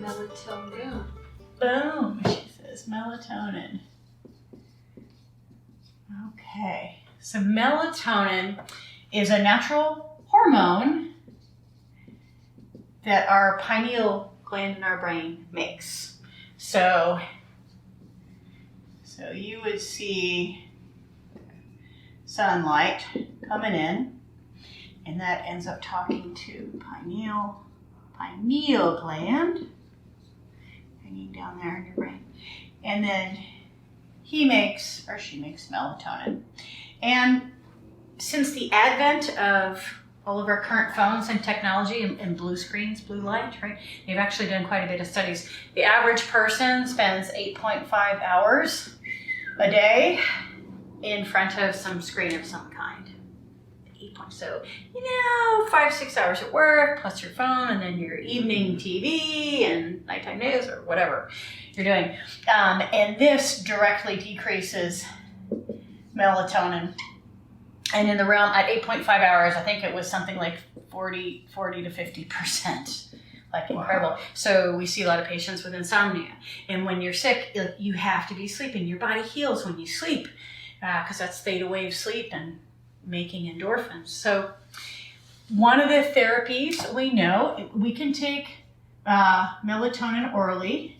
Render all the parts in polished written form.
Melatonin. Boom, she says melatonin. Okay, so melatonin is a natural hormone that our pineal gland in our brain makes. So you would see sunlight coming in, and that ends up talking to pineal gland hanging down there in your brain. And then she makes melatonin. And since the advent of all of our current phones and technology and blue screens, blue light, right? They've actually done quite a bit of studies. The average person spends 8.5 hours a day in front of some screen of some kind. So, 5-6 hours at work, plus your phone, and then your evening TV and nighttime news or whatever you're doing. And this directly decreases melatonin. And in the realm at 8.5 hours, I think it was something like 40 to 50%. Like incredible. Wow. So we see a lot of patients with insomnia. And when you're sick, you have to be sleeping. Your body heals when you sleep because that's theta wave sleep and making endorphins. So one of the therapies we know, we can take melatonin orally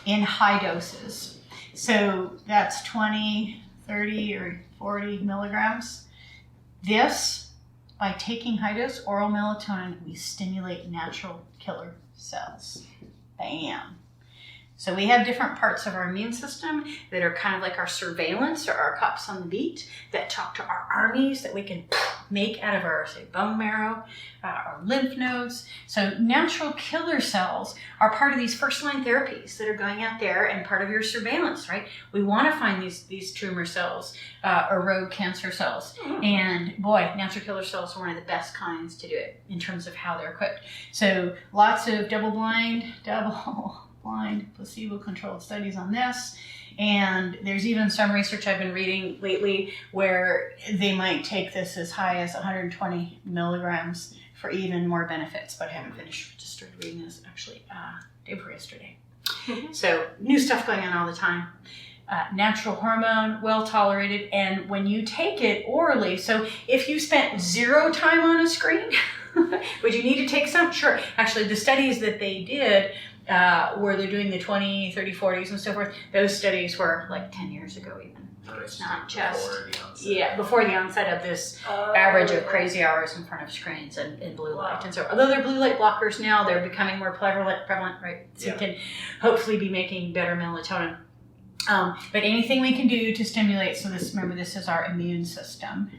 in high doses. So that's 20, 30, or 40 milligrams. This, by taking high dose oral melatonin, we stimulate natural killer cells. Bam. So we have different parts of our immune system that are kind of like our surveillance or our cops on the beat that talk to our armies that we can make out of our, say, bone marrow, our lymph nodes. So natural killer cells are part of these first-line therapies that are going out there and part of your surveillance, right? We want to find these tumor cells or rogue cancer cells. And boy, natural killer cells are one of the best kinds to do it in terms of how they're equipped. So lots of double-blind, placebo-controlled studies on this. And there's even some research I've been reading lately where they might take this as high as 120 milligrams for even more benefits. But I haven't finished, just started reading this actually day before yesterday. So new stuff going on all the time. Natural hormone, well tolerated, and when you take it orally, so if you spent 0 time on a screen, would you need to take some? Sure. Actually, the studies that they did where they're doing the 20, 30, 40s and so forth, those studies were like 10 years ago even. It's not just, before the onset of this average of crazy hours in front of screens and blue light. And so, although they're blue light blockers now, they're becoming more prevalent, right? So you can hopefully be making better melatonin. But anything we can do to stimulate, so remember this is our immune system,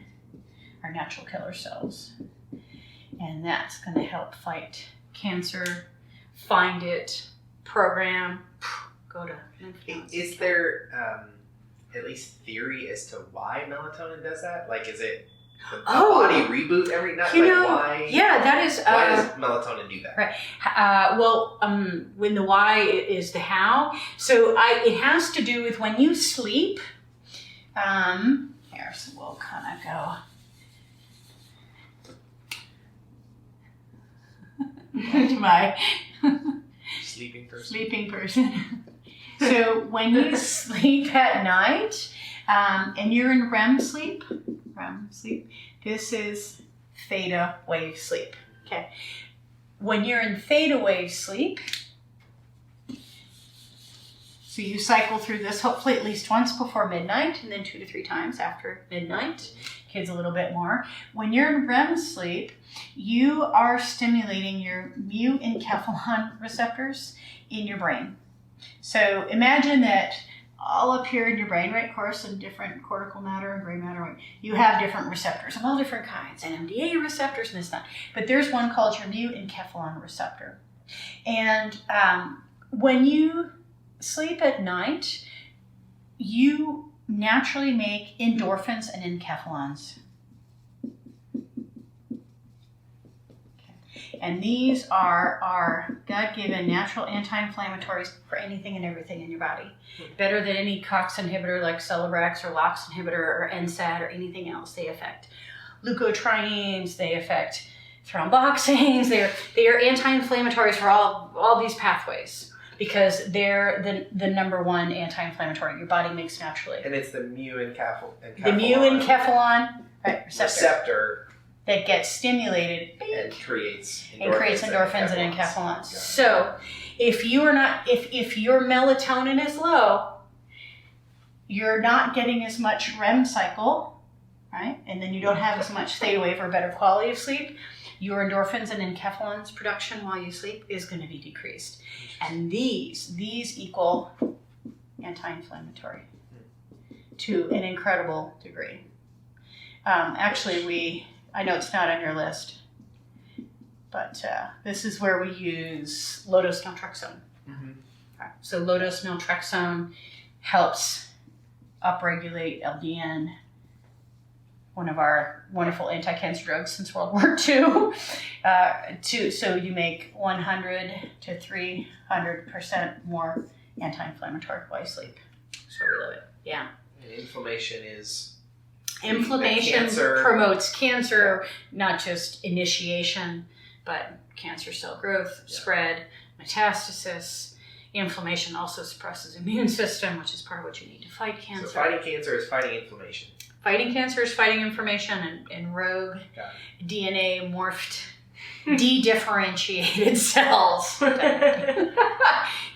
our natural killer cells. And that's going to help fight cancer, find it, program, go to lymph nodes. Is there at least theory as to why melatonin does that? Like, is it the body reboot every night? Why? Yeah, that is. Why does melatonin do that? Right. When the why is the how. So it has to do with when you sleep. Here, so we'll kind of go. To my sleeping person. So when you sleep at night and you're in REM sleep, this is theta wave sleep. Okay. When you're in theta wave sleep, so you cycle through this hopefully at least once before midnight and then 2 to 3 times after midnight. Kids a little bit more. When you're in REM sleep, you are stimulating your mu-enkephalon receptors in your brain. So imagine that all up here in your brain, right, of course, in different cortical matter and gray matter, you have different receptors of all different kinds, NMDA receptors and this and that. But there's one called your mu-enkephalon receptor. And when you sleep at night, you naturally make endorphins and enkephalons. And these are our God-given natural anti-inflammatories for anything and everything in your body. Better than any COX inhibitor like Celebrex or LOX inhibitor or NSAID or anything else. They affect leukotrienes, they affect thromboxanes. They are anti-inflammatories for all these pathways because they're the number one anti-inflammatory your body makes naturally. And it's the mu enkephalon. The mu enkephalon receptor that gets stimulated and creates endorphins and enkephalons. So if your melatonin is low, you're not getting as much REM cycle, right? And then you don't have as much theta wave or better quality of sleep. Your endorphins and enkephalons production while you sleep is going to be decreased. And these equal anti-inflammatory to an incredible degree. Actually, I know it's not on your list, but this is where we use low-dose naltrexone. Mm-hmm. Okay. So low-dose naltrexone helps upregulate LDN, one of our wonderful anti-cancer drugs since World War II. So you make 100 to 300% more anti-inflammatory while you sleep. So we love it. Yeah. And inflammation promotes cancer, not just initiation, but cancer cell growth, spread, metastasis. Inflammation also suppresses immune system, which is part of what you need to fight cancer. So fighting cancer is fighting inflammation. Fighting cancer is fighting inflammation and rogue DNA morphed, de-differentiated cells.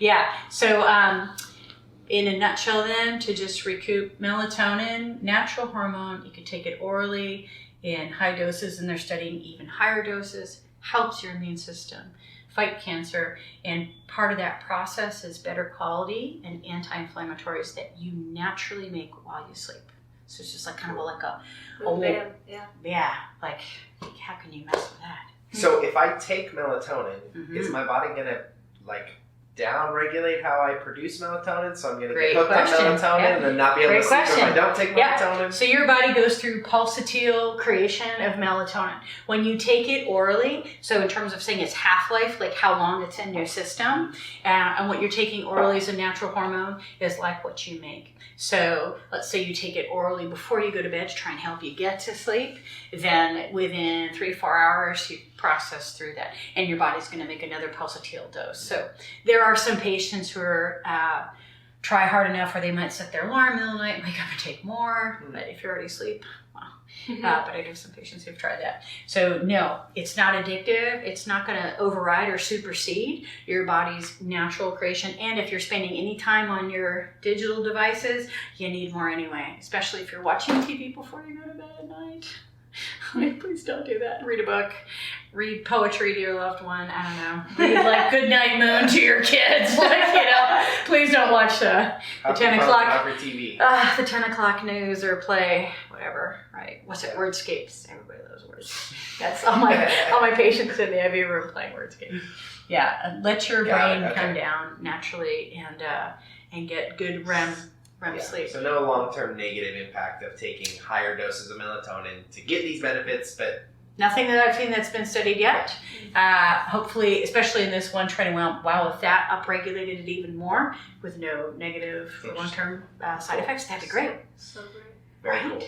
Yeah. So in a nutshell then, to just recoup, melatonin, natural hormone, you can take it orally in high doses, and they're studying even higher doses, helps your immune system fight cancer, and part of that process is better quality and anti-inflammatories that you naturally make while you sleep. So it's just like kind of like a like how can you mess with that? So if I take melatonin, is my body gonna like down-regulate how I produce melatonin? So I'm gonna get hooked on melatonin and then not be able to sleep if I don't take melatonin? So your body goes through pulsatile creation of melatonin. When you take it orally, so in terms of saying its half-life, like how long it's in your system, and what you're taking orally as a natural hormone is like what you make. So let's say you take it orally before you go to bed to try and help you get to sleep, then within 3 to 4 hours you process through that and your body's going to make another pulsatile dose. So there are some patients who are try hard enough where they might set their alarm in the middle of the night, wake up and take more, but if you're already asleep, well. But I do have some patients who've tried that. So no, it's not addictive. It's not going to override or supersede your body's natural creation. And if you're spending any time on your digital devices, you need more anyway, especially if you're watching TV before you go to bed at night. Please don't do that. Read a book. Read poetry to your loved one. I don't know. Read like Good Night Moon to your kids. Please don't watch the 10 o'clock. TV. The 10 o'clock news or play whatever. Right? What's it? Wordscapes. Everybody loves words. That's all my patients in the IV room playing Wordscapes. Yeah. Let your brain come down naturally and get good REM sleep. So no long-term negative impact of taking higher doses of melatonin to get these benefits, but nothing that I've seen that's been studied yet. Hopefully, especially in this one training, wow, if that upregulated it even more with no negative long-term side effects, that'd be great. So great. Very cool.